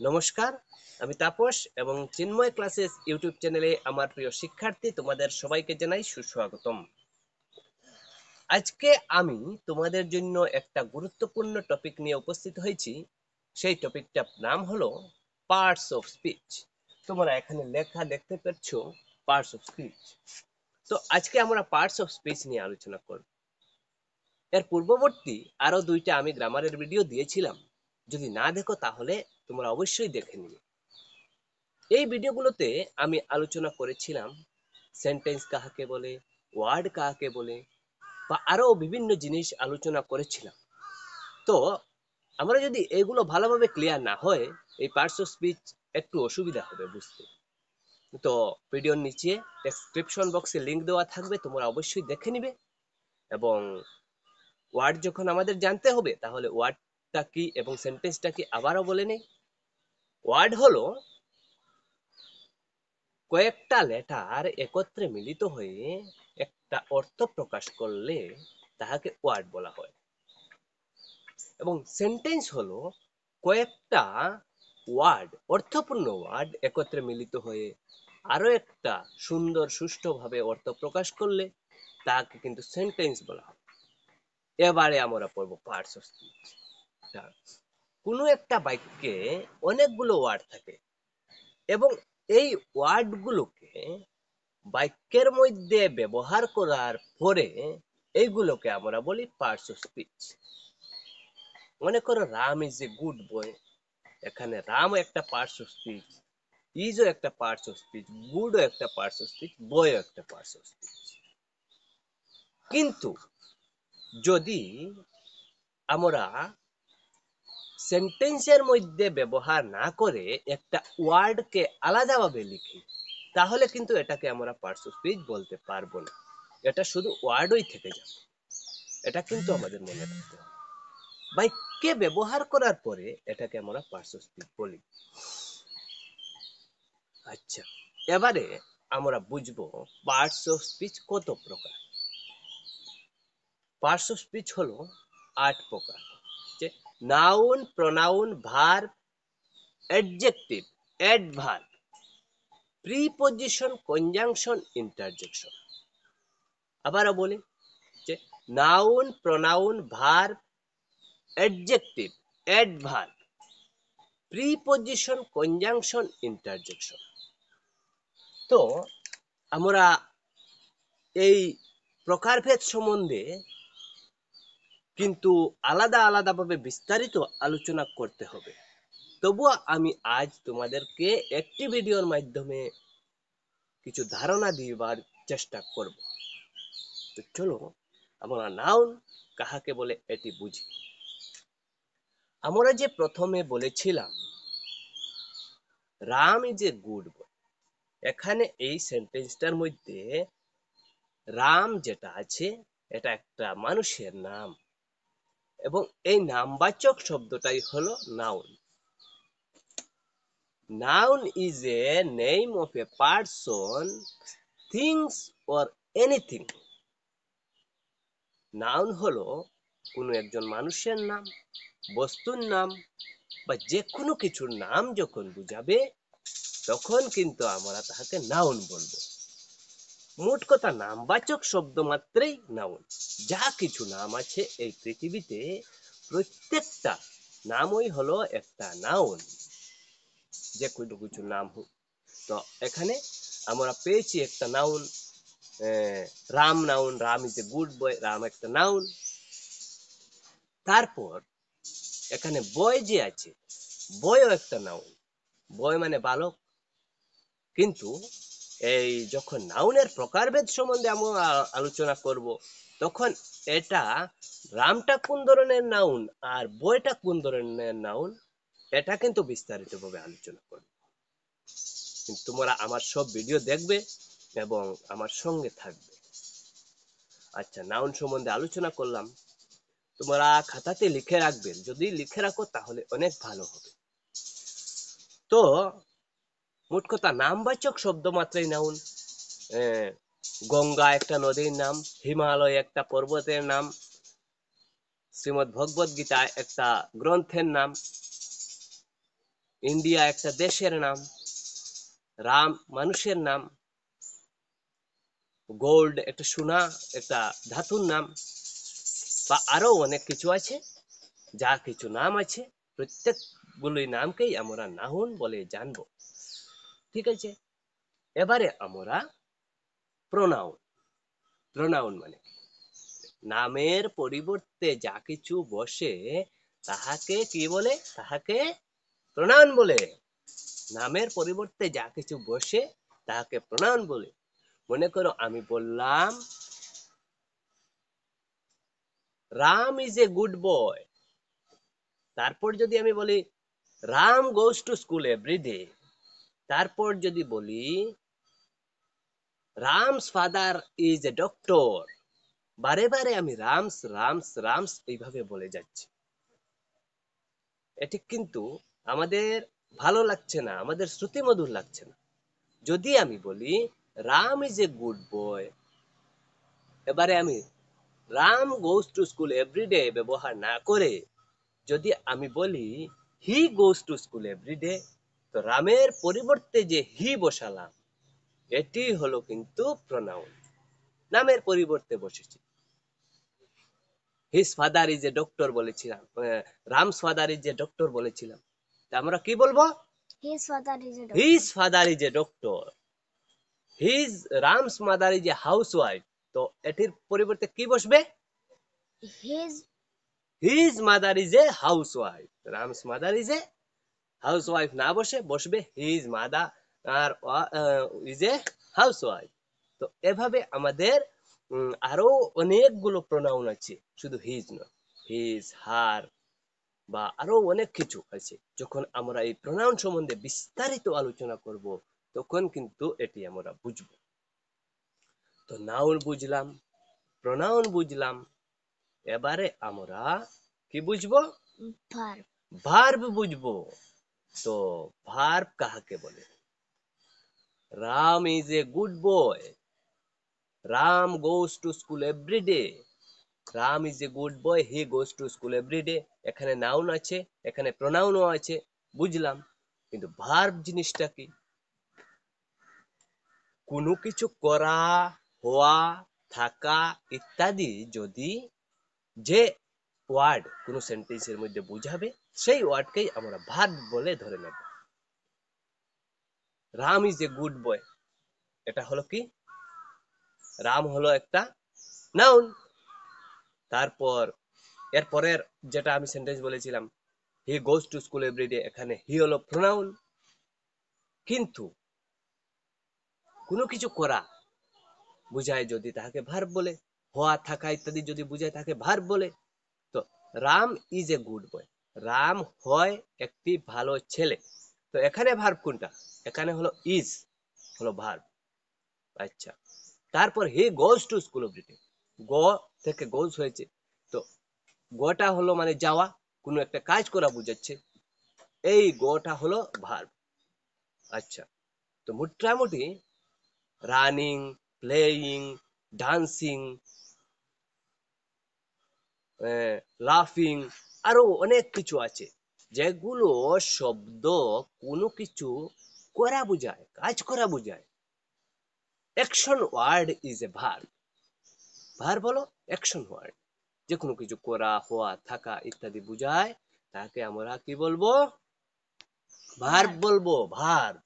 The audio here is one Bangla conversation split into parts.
নমস্কার, আমি তাপস এবং চিন্ময় ক্লাসেস ইউটিউব চ্যানেলে আমার প্রিয় শিক্ষার্থী তোমাদের সবাইকে জানাই সুস্বাগতম। আজকে আমি তোমাদের জন্য একটা গুরুত্বপূর্ণ টপিক নিয়ে উপস্থিত হয়েছি। সেই টপিকটার নাম হলো পার্টস অফ স্পিচ। তোমরা এখানে লেখা দেখতে পাচ্ছ পার্টস অফ স্পিচ। তো আজকে আমরা পার্টস অফ স্পিচ নিয়ে আলোচনা করব। এর পূর্ববর্তী আরো দুইটা আমি গ্রামারের ভিডিও দিয়েছিলাম, যদি না দেখো তাহলে তোমরা অবশ্যই দেখে নিবে। এই ভিডিওগুলোতে আমি আলোচনা করেছিলাম সেন্টেন্স কাহাকে বলে, ওয়ার্ড কাহাকে বলে, বা আরো বিভিন্ন জিনিস আলোচনা করেছিলাম। তো আমরা যদি এগুলো ভালোভাবে ক্লিয়ার না হয়, এই পার্টস অফ স্পিচ একটু অসুবিধা হবে বুঝতে। তো ভিডিওর নিচে ডেসক্রিপশন বক্সে লিংক দেওয়া থাকবে, তোমরা অবশ্যই দেখে নিবে। এবং ওয়ার্ড যখন আমাদের জানতে হবে, তাহলে ওয়ার্ডটা কি এবং সেন্টেন্সটা কি আবারও বলে নেই। ওয়ার্ড হলো কয়েকটা লেটার একত্রে মিলিত হয়ে একটা অর্থ প্রকাশ করলে তাহাকে ওয়ার্ড বলা হয়। এবং সেন্টেন্স হলো কয়েকটা ওয়ার্ড, অর্থপূর্ণ ওয়ার্ড একত্রে মিলিত হয়ে আরো একটা সুন্দর সুষ্ঠুভাবে অর্থ প্রকাশ করলে তাকে কিন্তু সেন্টেন্স বলা হয়। এবারে আমরা পড়ব পার্টস অফ স্পিচ। কোনো একটা বাক্যে অনেকগুলো ওয়ার্ড থাকে এবং এই ওয়ার্ডগুলোকে বাক্যের মধ্যে ব্যবহার করার পরে এইগুলোকে আমরা বলি পার্টস অফ স্পিচ। মনে করো রাম ইজ এ গুড বয়, এখানে রাম একটা পার্টস অফ স্পিচ, ইজও একটা পার্টস অফ স্পিচ, গুডও একটা পার্টস অফ স্পিচ, বয়ও একটা পার্টস অফ স্পিচ। কিন্তু যদি আমরা সেন্টেন্সের মধ্যে ব্যবহার না করে একটা ওয়ার্ডকে আলাদাভাবে লিখি, তাহলে কিন্তু এটাকে আমরা পার্টস অফ স্পিচ বলতে পারবো না। এটা শুধু ওয়ার্ডই থেকে যাবে। এটা কিন্তু আমাদের মনে রাখতে হবে। বাক্যে ব্যবহার করার পরে এটাকে আমরা পার্টস অফ স্পিচ বলি। আচ্ছা, এবারে আমরা বুঝবো পার্টস অফ স্পিচ কত প্রকার। পার্টস অফ স্পিচ হলো 8 প্রকার। যে noun, pronoun, verb, adjective, adverb, preposition, conjunction, interjection. আবারও বলি যে noun, pronoun, verb, adjective, adverb, preposition, conjunction, interjection. তো আমরা এই প্রকারভেদ সম্বন্ধে কিন্তু আলাদা আলাদাভাবে বিস্তারিত আলোচনা করতে হবে। তবুও আমি আজ তোমাদেরকে একটি ভিডিওর মাধ্যমে কিছু ধারণা দিবার চেষ্টা করব। তো চলো আমরা নাউন কাহাকে বলে এটি বুঝি। আমরা যে প্রথমে বলেছিলাম রাম ইজ এ গুড বয়, এখানে এই সেন্টেন্সটার মধ্যে রাম যেটা আছে এটা একটা মানুষের নাম এবং এই নামবাচক শব্দটাই হলো noun. Noun is a name of a person, things or anything. Noun হলো কোনো একজন মানুষের নাম, বস্তুর নাম বা যে কোনো কিছুর নাম যখন বুঝাবে তখন কিন্তু আমরা তাহাকে নাউন বলবো। মোট কথা নামবাচক শব্দ মাত্রই নাউন। যা কিছু নাম আছে এই পৃথিবীতে প্রত্যেকটা নামই হলো একটা নাউন, যে কোনো কিছু নাম হোক। তো এখানে আমরা পেয়েছি একটা noun, Ram noun, Ram is a good বয়, রাম একটা নাউন। তারপর এখানে বয় যে আছে, বয়ও একটা নাউন, বয় মানে বালক। কিন্তু এই যখন নাউনের প্রকারভেদ সম্বন্ধে আমরা আলোচনা করব, তখন এটা রামটা কোন ধরনের নাউন আর বয়টা কোন ধরনের নাউন এটা কিন্তু বিস্তারিতভাবে আলোচনা করব। কিন্তু তোমরা আমার সব ভিডিও দেখবে এবং আমার সঙ্গে থাকবে। আচ্ছা, নাউন সম্বন্ধে আলোচনা করলাম, তোমরা খাতাতে লিখে রাখবেন। যদি লিখে রাখো তাহলে অনেক ভালো হবে। তো মোট কথা নামবাচক শব্দ মাত্রই নাউন। গঙ্গা একটা নদীর নাম, হিমালয় একটা পর্বতের নাম, শ্রীমদ্ ভগবত গীতা একটা গ্রন্থের নাম, ইন্ডিয়া একটা দেশের নাম, রাম মানুষের নাম, গোল্ড একটা সোনা, একটা ধাতুর নাম, বা আরো অনেক কিছু আছে। যা কিছু নাম আছে প্রত্যেকগুলি নামকেই আমরা নাউন বলে জানবো। ঠিক আছে, এবারে আমরা প্রোনাউন। প্রোনাউন মানে নামের পরিবর্তে যা কিছু বসে তাহাকে কি বলে? তাহাকে প্রোনাউন বলে। নামের পরিবর্তে যা কিছু বসে তাহাকে প্রোনাউন বলে। মনে করো আমি বললাম Ram is a good boy. তারপর যদি আমি বলি Ram goes to school everyday, তারপর যদি বলি Ram's father is a doctor, বারে বারে আমি রামস রামস রামস এইভাবে বলে যাচ্ছি। এটি কিন্তু আমাদের ভালো লাগছে না, আমাদের শ্রুতিমধুর লাগছে না। যদি আমি বলি Ram is a good boy, এবারে আমি Ram goes to school everyday ব্যবহার না করে যদি আমি বলি he goes to school everyday, তো রামের পরিবর্তে যে হি বসালাম এটি হলো কিন্তু প্রোনাউন, নামের পরিবর্তে বসেছি। His father is a doctor বলেছিলাম, রামস ফাদার ইজ এ ডক্টর বলেছিলাম, তা আমরা কি বলবো? His father is a doctor. His father is a doctor. His Ram's mother is a housewife, তো এটির পরিবর্তে কি বসবে? His his mother is a housewife. Ram's mother is a housewife না বসে বসবে হিজ মাদার আর ইজ এ হাউসওয়াইফ। তো এভাবে আমাদের আরো অনেকগুলো প্রোনাউন আছে, শুধু হিজ নয়, হিজ, হার বা আরো অনেক কিছু আছে। যখন আমরা এই প্রোনাউন সম্বন্ধে বিস্তারিত আলোচনা করব তখন কিন্তু এটি আমরা বুঝব। তো নাউন বুঝলাম, প্রোনাউন বুঝলাম, এবারে আমরা কি বুঝবো? verb. ভার্ব বুঝবো। তো ভার্ব কাহাকে বলে? Ram is a good boy, Ram goes to school every day. Ram is a good boy, he goes to school every day. এখানে নাউন আছে, এখানে প্রোনাউনও আছে, বুঝলাম। কিন্তু ভার্ব জিনিসটা কি? কোনো কিছু করা, হওয়া, থাকা ইত্যাদি যদি যে ওয়ার্ড কোনো সেন্টেন্সের মধ্যে বুঝাবে সেই ওয়ার্ডকেই আমরা ভার্ব বলে ধরে নেব। রাম ইজ এ গুড বয়, এটা হলো কি? রাম হলো একটা নাউন। তারপর এরপরের যেটা আমি সেন্টেন্স বলেছিলাম হি গোজ টু স্কুল এভরিডে, এখানে হি হলো প্রোনাউন। কিন্তু কোনো কিছু করা বুঝায় যদি তাহাকে ভার্ব বলে, হওয়া থাকা ইত্যাদি যদি বুঝায় তাকে ভার্ব বলে। তো রাম ইজ এ গুড বয়, রাম হয় একটি ভালো ছেলে। তো এখানে ভার্ব কোনটা? এখানে হলো ইজ, হলো ভার্ব। আচ্ছা, তারপর হি গোজ টু স্কুল এভরিডে, গো থেকে গোজ হয়েছে, তো গোটা হলো মানে যাওয়া, কোনো একটা কাজ করা বুঝাচ্ছে, এই গোটা হলো ভার্ব। আচ্ছা, তো মোটামুটি রানিং, প্লেয়িং, ডান্সিং, লাফিং, আরো অনেক কিছু আছে যেগুলো শব্দ কোনো কিছু করা বুঝায়, কাজ করা বুঝায়। Action word is a verb. Verb হলো অ্যাকশন ওয়ার্ড, যে কোনো কিছু করা, হওয়া, থাকা ইত্যাদি বুঝায়, তাকে আমরা কি বলবো? ভার্ব বলবো, ভার্ব।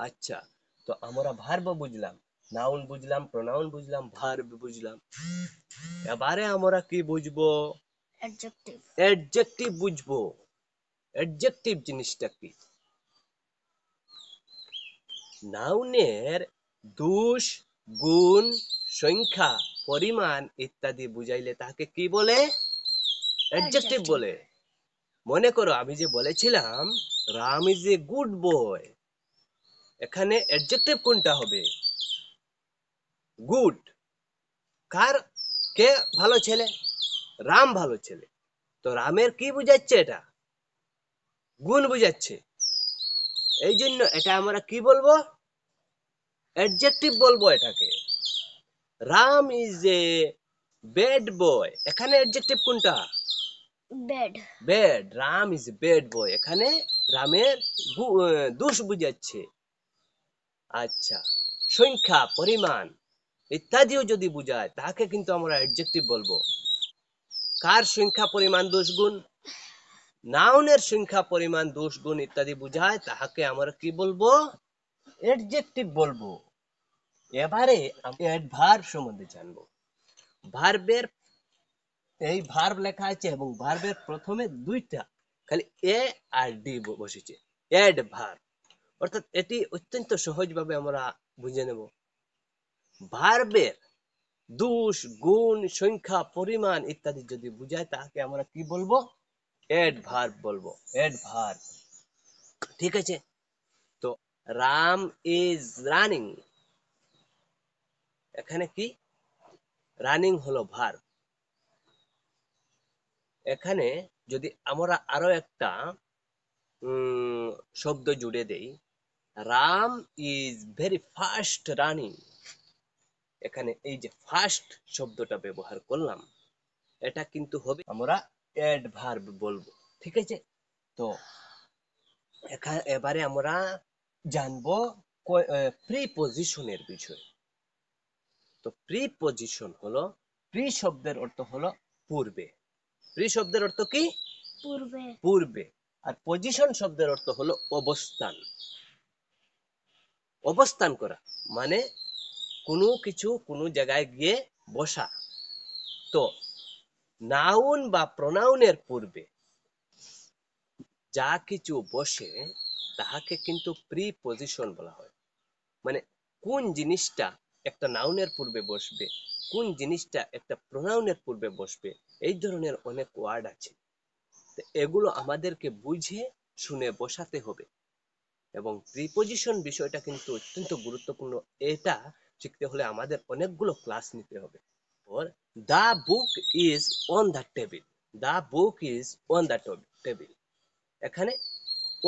আচ্ছা, তো আমরা ভার্ব বুঝলাম, নাউন বুঝলাম, প্রোনাউন বুঝলাম, ভার্ব বুঝলাম। এবারে আমরা কি বুঝবো? Adjective. অ্যাডজেক্টিভ বুঝবো। অ্যাডজেক্টিভ জিনিসটা কি? নাউনের দোষ, গুণ, সংখ্যা, পরিমাণ ইত্যাদি বুঝাইলে তাকে কি বলে? Adjective Adjective. বলে। মনে করো আমি যে বলেছিলাম রাম ইজ এ গুড বয়, এখানে অ্যাডজেক্টিভ কোনটা হবে? গুড। কার? কে ভালো ছেলে? রাম ভালো ছেলে। তো রামের কি বুঝাচ্ছে? এটা গুণ বুঝাচ্ছে। এই জন্য এটা আমরা কি বলবো? অ্যাডজেক্টিভ বলবো এটাকে। Ram is a bad boy, এখানে অ্যাডজেক্টিভ কোনটা? Bed. Bad. Ram is a bad boy, এখানে রামের দোষ বুঝাচ্ছে। আচ্ছা, সংখ্যা, পরিমাণ ইত্যাদিও যদি বুঝায় তাকে কিন্তু আমরা অ্যাডজেক্টিভ বলবো। কার সংখ্যা, পরিমাণ, দোষ, গুণ? নাউনের সংখ্যা, পরিমাণ, দোষ, গুণ ইত্যাদি বুঝায় তাহাকে আমরা কি বলবো? অ্যাডজেক্টিভ বলবো। এবারে অ্যাডভার্ব সম্বন্ধে জানবো। ভার্বের, এই ভার্ব লেখা আছে এবং ভার্বের প্রথমে দুইটা খালি এ আর ডি বসেছে, অ্যাডভার্ব। অর্থাৎ এটি অত্যন্ত সহজভাবে আমরা বুঝে নেব। ভার্বের দোষ, গুণ, সংখ্যা, পরিমাণ ইত্যাদি যদি বুঝায় তাকে আমরা কি বলবো? অ্যাডভার্ব বলবো, অ্যাডভার্ব। ঠিক আছে? তো রাম ইজ রানিং, এখানে কি? রানিং হলো ভার্ব। এখানে যদি আমরা আরো একটা শব্দ জুড়ে দেই, Ram is very fast running. এখানে এই যে ফাস্ট শব্দটা ব্যবহার করলাম, এটা কিন্তু হবে আমরা অ্যাডভার্ব বলবো। ঠিক আছে? তো এবারে আমরা জানবো প্রিপজিশনের বিষয়। তো প্রিপজিশন হলো, প্রি শব্দের অর্থ হলো পূর্বে। প্রি শব্দের অর্থ কি? পূর্বে। পূর্বে। আর পজিশন শব্দের অর্থ হলো অবস্থান। অবস্থান করা মানে কোনো কিছু কোনো জায়গায় গিয়ে বসা। তো নাউন বা প্রোনাউনের পূর্বে যা কিছু বসে তাহাকে কিন্তু প্রিপজিশন বলা হয়। মানে কোন জিনিসটা একটা নাউনের পূর্বে বসবে, কোন জিনিসটা একটা প্রোনাউনের পূর্বে বসবে, এই ধরনের অনেক ওয়ার্ড আছে। এগুলো আমাদেরকে বুঝে শুনে বসাতে হবে। এবং প্রিপজিশন বিষয়টা কিন্তু অত্যন্ত গুরুত্বপূর্ণ। এটা শিখতে হলে আমাদের অনেকগুলো ক্লাস নিতে হবে। The book is on the table, the book is on the table. এখানে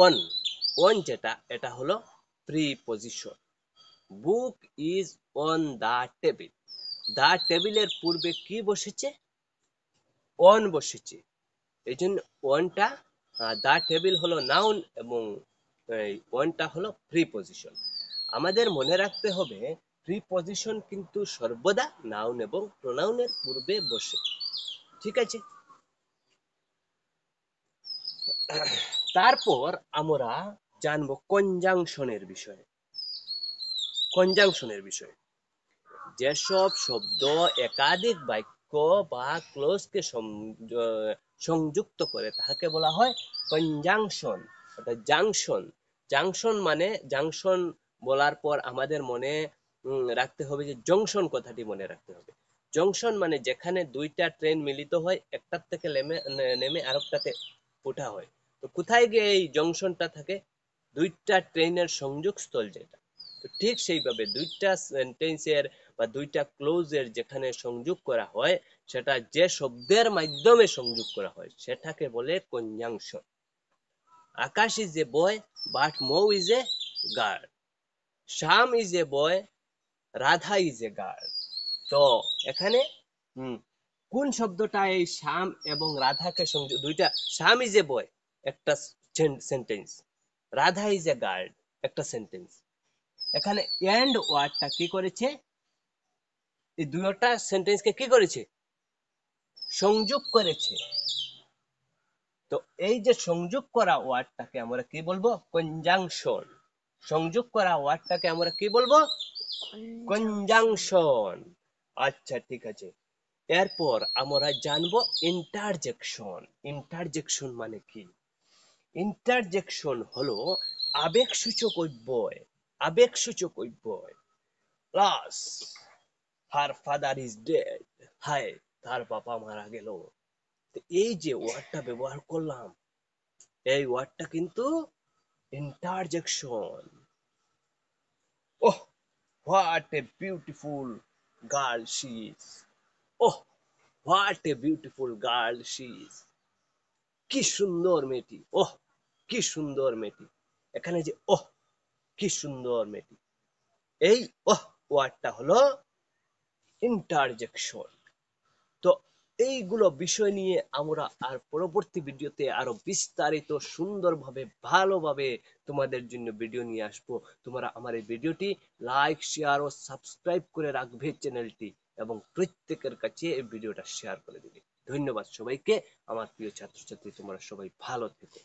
অন, অন যেটা, এটা হলো preposition. Book is on the table, the টেবিলের পূর্বে কি বসেছে? অন বসেছে। এই জন্য অনটা, দ্য টেবিল হলো নাউন এবং অনটা হলো প্রিপজিশন। আমাদের মনে রাখতে হবে প্রিপজিশন কিন্তু সর্বদা নাউন এবং প্রোনাউনের পূর্বে বসে। ঠিক আছে? তারপর আমরা জানবো কনজাংশনের বিষয়ে। কনজাংশনের বিষয়ে যেসব শব্দ একাধিক বাক্য বা ক্লোজকে সংযুক্ত করে তাহাকে বলা হয় কনজাংশন, অর্থাৎ জাংশন। জাংশন মানে, জাংশন বলার পর আমাদের মনে রাখতে হবে যে জংশন কথাটি মনে রাখতে হবে। জংশন মানে যেখানে দুইটা ট্রেন মিলিত হয়, একটার থেকে নেমে আরেকটাতে ওঠা হয়। তো কোথায় গিয়ে এই জংশনটা থাকে? দুইটা ট্রেনের সংযোগ স্থল যেটা। তো ঠিক সেইভাবে দুইটা সেন্টেন্সের বা দুইটা ক্লোজের যেখানে সংযোগ করা হয়, সেটা যে শব্দের মাধ্যমে সংযোগ করা হয় সেটাকে বলে conjunction. Akash is a boy but Mou is a girl, Shyam is a boy Radha is a girl. তো এখানে কোন শব্দটা এই শ্যাম এবং রাধাকে সংযোগ, দুইটা, শ্যাম ইজ এ বয় একটা sentence, Radha is a girl একটা সেন্টেন্স। এখানে এন্ড ওয়ার্ডটা কি করেছে? এই দুইটা সেন্টেন্সকে কি করেছে? সংযোগ করেছে। তো এই যে সংযোগ করা ওয়ার্ডটাকে আমরা কি বলবো? কনজাংশন। সংযোগ করা ওয়ার্ডটাকে আমরা কি বলবো? কনজাংশন। আচ্ছা, ঠিক আছে। এরপর আমরা জানবো ইন্টারজেকশন। ইন্টারজেকশন মানে কি? ইন্টারজেকশন হলো আবেগসূচক অব্যয়। আবেগসূচক অব্যয়। Plus her father is dead, হায় তার বাবা মারা গেল। এই যে ওয়ার্ডটা ব্যবহার করলাম, এই ওয়ার্ডটা কিন্তু interjection. Oh, what a beautiful girl she is, oh what a beautiful girl she is, কি সুন্দর মেয়েটি, ওহ কি সুন্দর মেয়েটি। এখানে যে ওহ কি সুন্দর মেয়েটি, এই ওহ ওয়ার্ডটা হলো ইন্টারজেকশন। তো এইগুলো বিষয় নিয়ে আমরা আর পরবর্তী ভিডিওতে আরো বিস্তারিত সুন্দরভাবে ভালোভাবে তোমাদের জন্য ভিডিও নিয়ে আসবো। তোমরা আমার এই ভিডিওটি লাইক শেয়ার ও সাবস্ক্রাইব করে রাখবে চ্যানেলটি, এবং প্রত্যেকের কাছে এই ভিডিওটা শেয়ার করে দিবে। ধন্যবাদ সবাইকে। আমার প্রিয় ছাত্রছাত্রী, তোমরা সবাই ভালো থেকো।